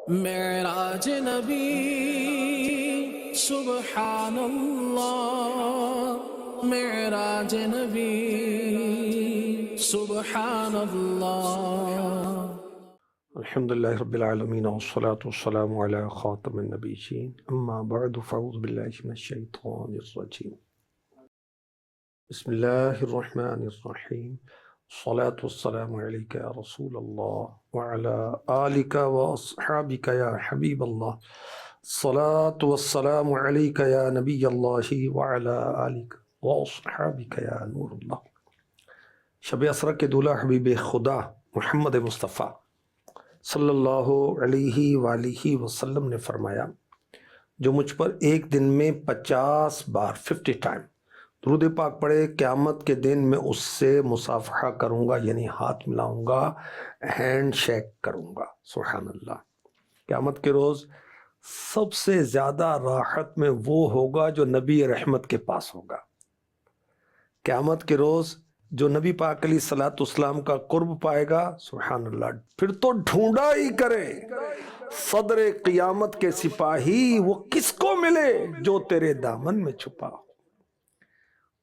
معراج نبی سبحان اللہ، معراج نبی سبحان اللہ۔ الحمدللہ رب العالمین والصلاة والسلام علی خاتم النبیین، اما بعد فاعوذ باللہ من الشیطان الرجیم، بسم اللہ الرحمن الرحیم، الصلاة والسلام علیک یا رسول اللہ وعلی آلک واصحابک یا حبیب اللہ، الصلاة والسلام علیک یا نبی اللہ وعلی آلک واصحابک یا نور اللہ۔ شب اسرا کے دولہ حبیب خدا محمد مصطفیٰ صلی اللہ علیہ وآلہ وسلم نے فرمایا، جو مجھ پر ایک دن میں 50 بار 50 ٹائم درود پاک پڑھے، قیامت کے دن میں اس سے مصافحہ کروں گا، یعنی ہاتھ ملاؤں گا، ہینڈ شیک کروں گا۔ سبحان اللہ۔ قیامت کے روز سب سے زیادہ راحت میں وہ ہوگا جو نبی رحمت کے پاس ہوگا۔ قیامت کے روز جو نبی پاک علیہ الصلوۃ والسلام کا قرب پائے گا، سبحان اللہ، پھر تو ڈھونڈا ہی کرے صدر قیامت کے سپاہی، وہ کس کو ملے جو تیرے دامن میں چھپا ہو۔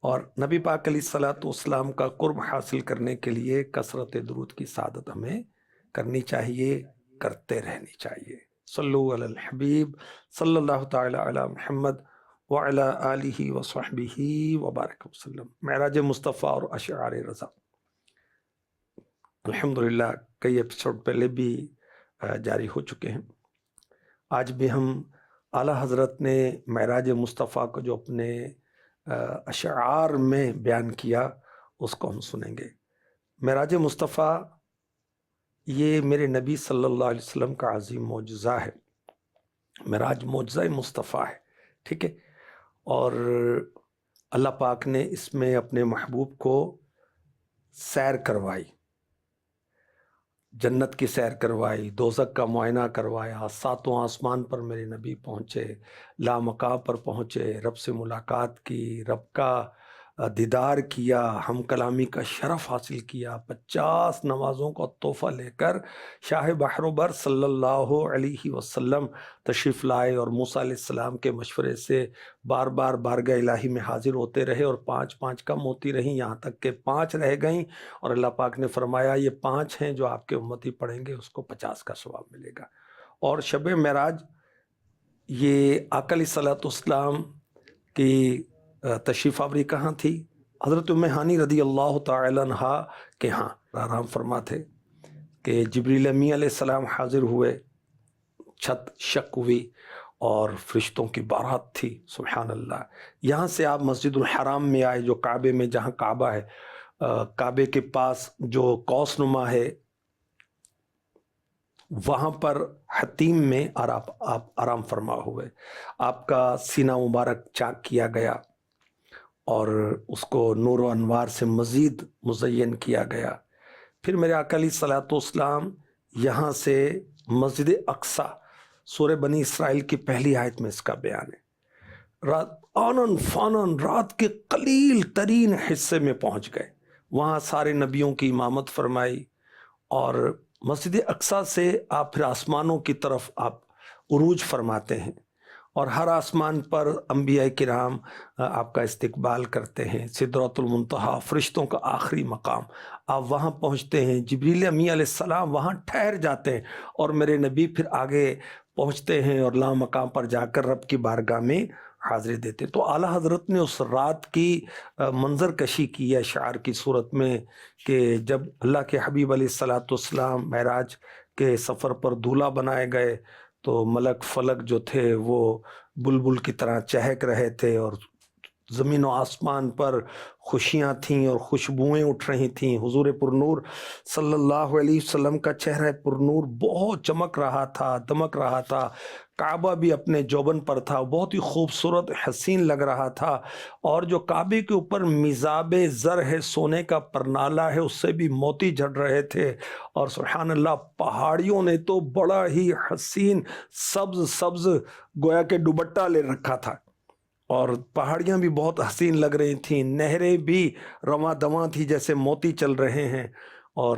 اور نبی پاک علیہ الصلوۃ والسلام کا قرب حاصل کرنے کے لیے کثرت درود کی سعادت ہمیں کرنی چاہیے، کرتے رہنی چاہیے۔ صلو علی الحبیب صلی اللہ تعالی علی محمد وعلی آلہ وصحبہ وبارک وسلم۔ معراج مصطفیٰ اور اشعار رضا، الحمدللہ کئی ایپیسوڈ پہلے بھی جاری ہو چکے ہیں۔ آج بھی ہم اعلیٰ حضرت نے معراج مصطفیٰ کو جو اپنے اشعار میں بیان کیا، اس کو ہم سنیں گے۔ معراج مصطفیٰ یہ میرے نبی صلی اللہ علیہ وسلم کا عظیم معجزہ ہے۔ معراج معجزہ مصطفیٰ ہے، ٹھیک ہے۔ اور اللہ پاک نے اس میں اپنے محبوب کو سیر کروائی، جنت کی سیر کروائی، دوزخ کا معائنہ کروایا، ساتواں آسمان پر میرے نبی پہنچے، لامقام پر پہنچے، رب سے ملاقات کی، رب کا دیدار کیا، ہم کلامی کا شرف حاصل کیا، 50 نمازوں کا تحفہ لے کر شاہ بحر و بر صلی اللہ علیہ وسلم تشریف لائے، اور موسیٰ علیہ السلام کے مشورے سے بار بار بارگاہ الہی میں حاضر ہوتے رہے، اور 5 کم ہوتی رہیں، یہاں تک کہ 5 رہ گئیں، اور اللہ پاک نے فرمایا یہ 5 ہیں جو آپ کے امتی پڑھیں گے، اس کو 50 کا ثواب ملے گا۔ اور شب معراج یہ آقا علیہ الصلوۃ والسلام کی تشریف آوری کہاں تھی؟ حضرت ام ہانی رضی اللہ تعالی عنہ کے ہاں آرام فرما تھے کہ جبریل امی علیہ السلام حاضر ہوئے، چھت شق ہوئی اور فرشتوں کی بارات تھی، سبحان اللہ۔ یہاں سے آپ مسجد الحرام میں آئے، جو کعبے میں، جہاں کعبہ ہے، کعبے کے پاس جو قوس نما ہے، وہاں پر حتیم میں آپ آرام فرما ہوئے، آپ کا سینہ مبارک چاک کیا گیا اور اس کو نور و انوار سے مزید مزین کیا گیا۔ پھر میرے آقا علیہ الصلوۃ والسلام یہاں سے مسجد اقصی، سورہ بنی اسرائیل کی پہلی آیت میں اس کا بیان ہے، رات آنن فانن، رات کے قلیل ترین حصے میں پہنچ گئے، وہاں سارے نبیوں کی امامت فرمائی، اور مسجد اقصی سے آپ پھر آسمانوں کی طرف آپ عروج فرماتے ہیں، اور ہر آسمان پر انبیاء کرام آپ کا استقبال کرتے ہیں، سدرۃ المنتہا فرشتوں کا آخری مقام، آپ وہاں پہنچتے ہیں، جبریل امی علیہ السلام وہاں ٹھہر جاتے ہیں، اور میرے نبی پھر آگے پہنچتے ہیں اور لا مقام پر جا کر رب کی بارگاہ میں حاضری دیتے۔ تو اعلیٰ حضرت نے اس رات کی منظر کشی کی ہے اشعار کی صورت میں، کہ جب اللہ کے حبیب علیہ الصلوۃ والسلام معراج کے سفر پر دولہا بنائے گئے، تو ملک فلک جو تھے وہ بلبل کی طرح چہک رہے تھے، اور زمین و آسمان پر خوشیاں تھیں اور خوشبوئیں اٹھ رہی تھیں۔ حضور پرنور صلی اللہ علیہ وسلم کا چہرہ پرنور بہت چمک رہا تھا، دمک رہا تھا، کعبہ بھی اپنے جوبن پر تھا، بہت ہی خوبصورت حسین لگ رہا تھا، اور جو کعبے کے اوپر میزاب زر ہے، سونے کا پرنالہ ہے، اس سے بھی موتی جھڑ رہے تھے، اور سبحان اللہ پہاڑیوں نے تو بڑا ہی حسین سبز سبز گویا کہ دوپٹہ لے رکھا تھا، اور پہاڑیاں بھی بہت حسین لگ رہی تھیں، نہریں بھی رواں دواں تھی جیسے موتی چل رہے ہیں، اور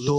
2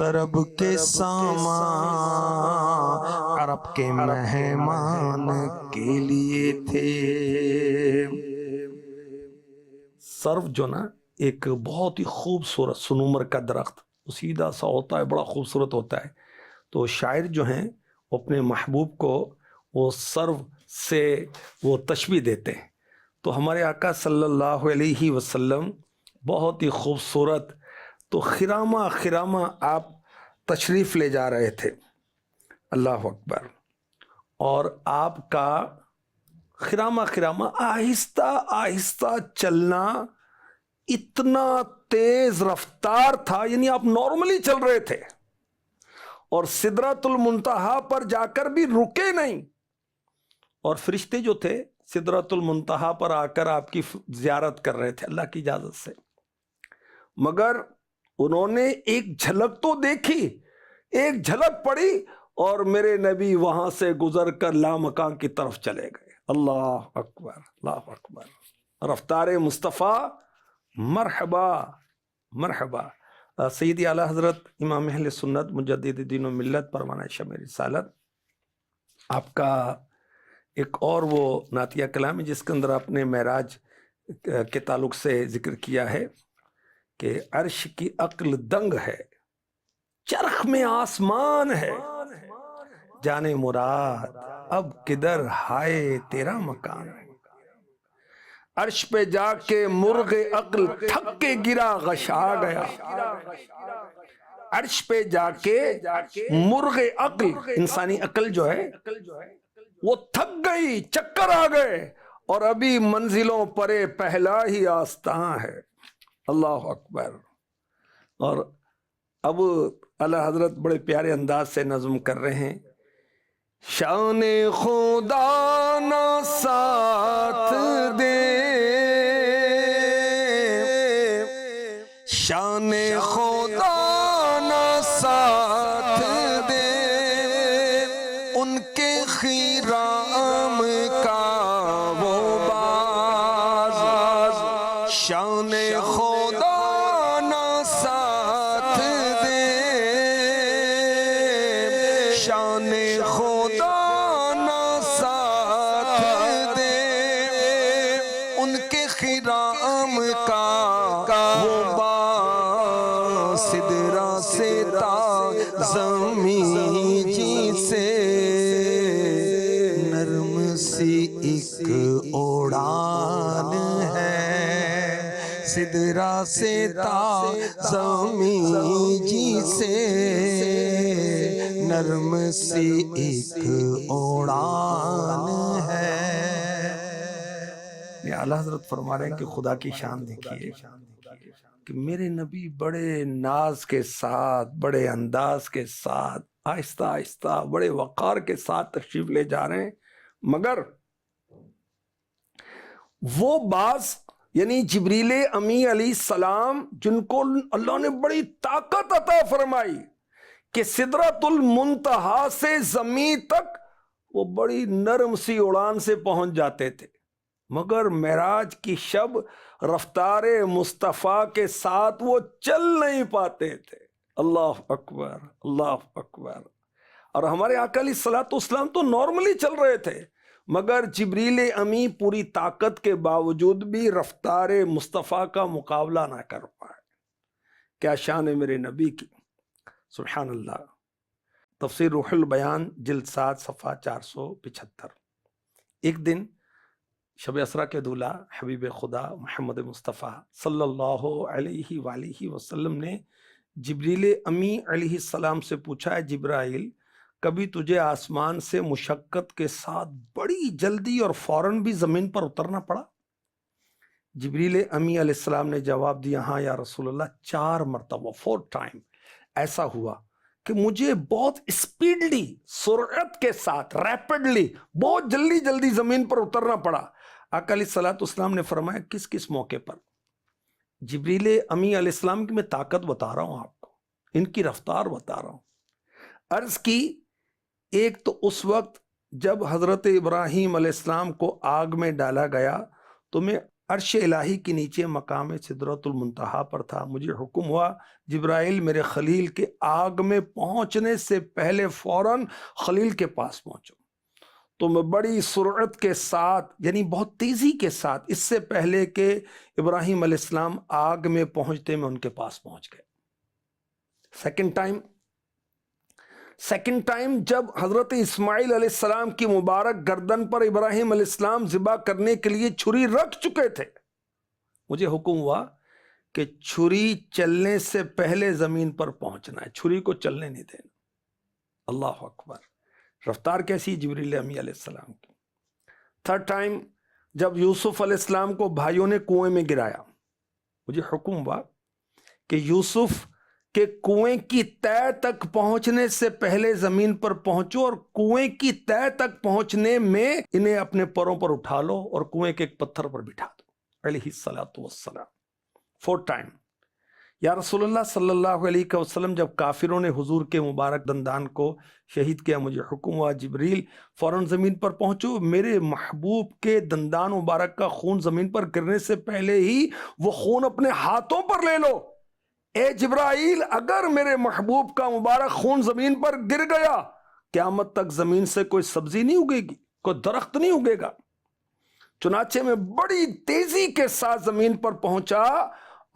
طرب کے سامان عرب کے مہمان کے لیے تھے۔ سرو جو نا ایک بہت ہی خوبصورت سنومر کا درخت، وہ سیدھا سا ہوتا ہے، بڑا خوبصورت ہوتا ہے۔ تو شاعر جو ہیں وہ اپنے محبوب کو وہ سرو سے وہ تشبیہ دیتے ہیں۔ تو ہمارے آقا صلی اللہ علیہ وسلم بہت ہی خوبصورت، تو خرامہ خرامہ آپ تشریف لے جا رہے تھے، اللہ اکبر، اور آپ کا خرامہ خرامہ آہستہ آہستہ چلنا اتنا تیز رفتار تھا، یعنی آپ نارملی چل رہے تھے اور سدرۃ المنتہا پر جا کر بھی رکے نہیں، اور فرشتے جو تھے سدرۃ المنتہا پر آ کر آپ کی زیارت کر رہے تھے اللہ کی اجازت سے، مگر انہوں نے ایک جھلک تو دیکھی، ایک جھلک پڑی، اور میرے نبی وہاں سے گزر کر لامکان کی طرف چلے گئے۔ اللہ اکبر، اللہ اکبر، رفتار مصطفیٰ، مرحبا مرحبا۔ سیدی اعلیٰ حضرت امام اہل سنت مجدد دین و ملت پروانہ شمع رسالت، آپ کا ایک اور وہ نعتیہ کلام ہے جس کے اندر آپ نے معراج کے تعلق سے ذکر کیا ہے کہ عرش کی عقل دنگ ہے، چرخ میں آسمان ہے، جانے مراد اب کدھر ہائے تیرا مکان ہے۔ عرش پہ جا کے مرغ عقل تھک کے گرا غش آ گیا، عرش پہ جا کے مرغ عقل، انسانی عقل جو ہے وہ تھک گئی، چکر آ گئے، اور ابھی منزلوں پرے پہلا ہی آستاں ہے۔ اللہ اکبر۔ اور اب اعلیٰ حضرت بڑے پیارے انداز سے نظم کر رہے ہیں، شان خدا نہ ساتھ دے، شان خدا نہ ساتھ دے، ان کے خرام کا وہ باز، شان خدا نہ ساتھ دے، شان خدا نہ ساتھ دے، ان کے خرام کا وہ باز، سدرا سے تا زمین جی سے نرم سی ایک اڑان ہے، سدرا سے تا زمین جی سے نرم سی ایک اڑان ہے۔ یہ اعلیٰ حضرت فرما رہے ہیں کہ خدا کی شان دیکھیے کہ میرے نبی بڑے ناز کے ساتھ، بڑے انداز کے ساتھ، آہستہ آہستہ بڑے وقار کے ساتھ تشریف لے جا رہے ہیں، مگر وہ باز یعنی جبریل امی علیہ السلام جن کو اللہ نے بڑی طاقت عطا فرمائی کہ سدرۃ المنتہا سے زمین تک وہ بڑی نرم سی اڑان سے پہنچ جاتے تھے، مگر معراج کی شب رفتار مصطفیٰ کے ساتھ وہ چل نہیں پاتے تھے۔ اللہ اکبر، اللہ اکبر۔ اور ہمارے آقا علیہ الصلوۃ والسلام تو نارملی چل رہے تھے، مگر جبریل امی پوری طاقت کے باوجود بھی رفتار مصطفیٰ کا مقابلہ نہ کر پائے۔ کیا شان ہے میرے نبی کی، سبحان اللہ۔ تفسیر روح البیان جلد 7 صفحہ 475۔ ایک دن شب اسرا کے دولہ حبیب خدا محمد مصطفیٰ صلی اللہ علیہ وآلہ وسلم نے جبریل امی علیہ السلام سے پوچھا، ہے جبرائیل کبھی تجھے آسمان سے مشقت کے ساتھ بڑی جلدی اور فوراً بھی زمین پر اترنا پڑا؟ جبریل امی علیہ السلام نے جواب دیا، ہاں یا رسول اللہ، 4 مرتبہ 4 ٹائم ایسا ہوا کہ مجھے بہت اسپیڈلی، سرعت کے ساتھ، ریپڈلی، بہت جلدی جلدی زمین پر اترنا پڑا۔ آقا علیہ الصلوۃ والسلام نے فرمایا، کس کس موقع پر؟ جبریل امی علیہ السلام کی میں طاقت بتا رہا ہوں آپ کو، ان کی رفتار بتا رہا ہوں۔ عرض کی، ایک تو اس وقت جب حضرت ابراہیم علیہ السلام کو آگ میں ڈالا گیا تو میں عرش الہی کے نیچے مقام سدرۃ المنتہا پر تھا. مجھے حکم ہوا جبرائیل میرے خلیل کے آگ میں پہنچنے سے پہلے فوراً خلیل کے پاس پہنچو. تو میں بڑی سرعت کے ساتھ یعنی بہت تیزی کے ساتھ اس سے پہلے کہ ابراہیم علیہ السلام آگ میں پہنچتے میں ان کے پاس پہنچ گئے. سیکنڈ ٹائم جب حضرت اسماعیل علیہ السلام کی مبارک گردن پر ابراہیم علیہ السلام ذبح کرنے کے لیے چھری رکھ چکے تھے، مجھے حکم ہوا کہ چھری چلنے سے پہلے زمین پر پہنچنا ہے، چھری کو چلنے نہیں دینا. اللہ اکبر، رفتار کیسی جبریل امی علیہ السلام کی. تھرڈ ٹائم جب یوسف علیہ السلام کو بھائیوں نے کنویں میں گرایا، مجھے حکم ہوا کہ یوسف کہ کنویں کی تہہ تک پہنچنے سے پہلے زمین پر پہنچو اور کنویں کی تہہ تک پہنچنے میں انہیں اپنے پروں پر اٹھا لو اور کنویں کے ایک پتھر پر بٹھا دو علیہ الصلوۃ والسلام. فورتھ ٹائم یا رسول اللہ صلی اللہ علیہ وسلم جب کافروں نے حضور کے مبارک دندان کو شہید کیا، مجھے حکم ہوا جبریل فوراً زمین پر پہنچو، میرے محبوب کے دندان مبارک کا خون زمین پر گرنے سے پہلے ہی وہ خون اپنے ہاتھوں پر لے لو. اے جبرائیل، اگر میرے محبوب کا مبارک خون زمین پر گر گیا قیامت تک زمین سے کوئی سبزی نہیں اگے گی، کوئی درخت نہیں اگے گا. چنانچہ میں بڑی تیزی کے ساتھ زمین پر پہنچا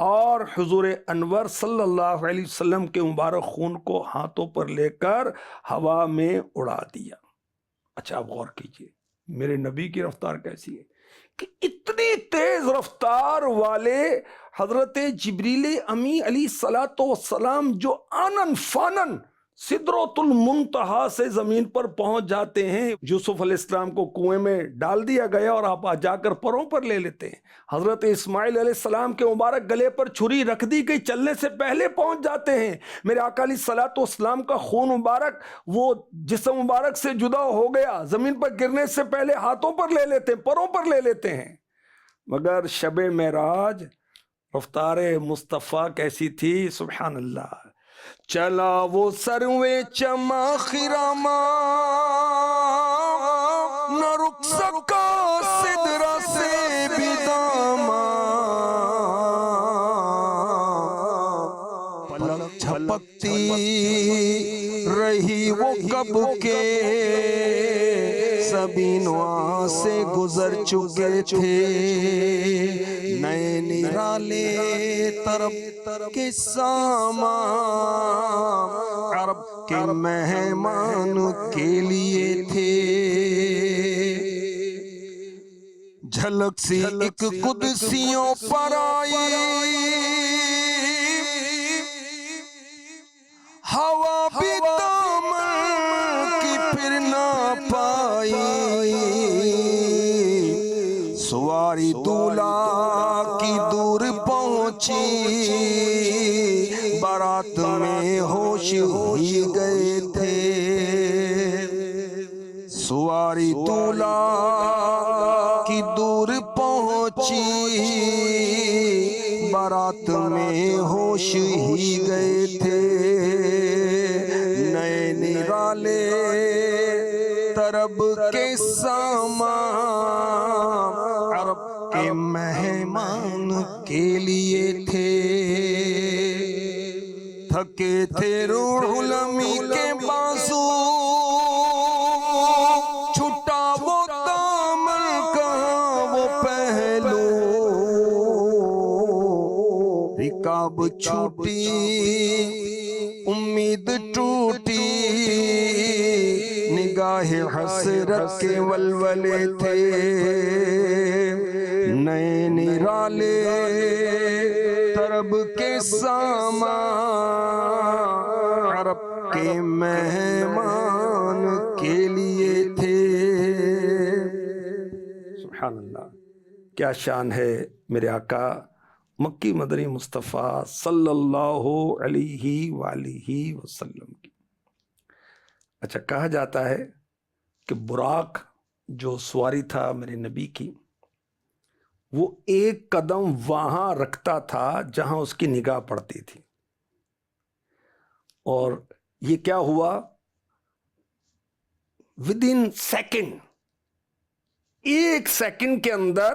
اور حضور انور صلی اللہ علیہ وسلم کے مبارک خون کو ہاتھوں پر لے کر ہوا میں اڑا دیا. اچھا آپ غور کیجئے میرے نبی کی رفتار کیسی ہے کہ اتنی تیز رفتار والے حضرت جبریل امی علیہ الصلوۃ والسلام جو آنن فانن سدرۃ المنتہا سے زمین پر پہنچ جاتے ہیں. یوسف علیہ السلام کو کنویں میں ڈال دیا گیا اور آپ جا کر پروں پر لے لیتے ہیں. حضرت اسماعیل علیہ السلام کے مبارک گلے پر چھری رکھ دی گئی، چلنے سے پہلے پہنچ جاتے ہیں. میرے آقا علیہ الصلوۃ والسلام کا خون مبارک وہ جسم مبارک سے جدا ہو گیا، زمین پر گرنے سے پہلے ہاتھوں پر لے لیتے ہیں، پروں پر لے لیتے ہیں. مگر شب معراج رفتار مصطفیٰ کیسی تھی، سبحان اللہ. چلا وہ سروے چما خراما نہ رک سکا سدرا سے بھی داما، پلک جھپکتی رہی وہ کب کے سبھی نواں سے گزر چکے تھے. نئے نرالے طرب کے سامان عرب کے مہمان کے لیے تھے. جھلک سی ایک قدسیوں پر آئی، ہوا بھی دامن کی پھر نہ پائی. سواری دولہا کی دور پہنچی، بارات میں ہوش ہی گئے تھے. سواری دولہا کی دور پہنچی، بارات میں ہوش ہی گئے تھے. نئے نرالے طرب کے سامان عرب کے مہمان کے لیے تھے. تھکے تھے روح المی کے بازو، چھٹا وہ دامن کہاں وہ پہلو، رکاب چھوٹی امید ٹوٹی، نگاہ حسرت کے ولولے تھے. نئے نرالے طرب کے سامان عرب کے مہمان کے لیے تھے. سبحان اللہ، کیا شان ہے میرے آقا مکی مدنی مصطفیٰ صلی اللہ علیہ وآلہ وسلم کی. اچھا کہا جاتا ہے کہ براق جو سواری تھا میرے نبی کی، وہ ایک قدم وہاں رکھتا تھا جہاں اس کی نگاہ پڑتی تھی. اور یہ کیا ہوا، ود ان سیکنڈ، ایک سیکنڈ کے اندر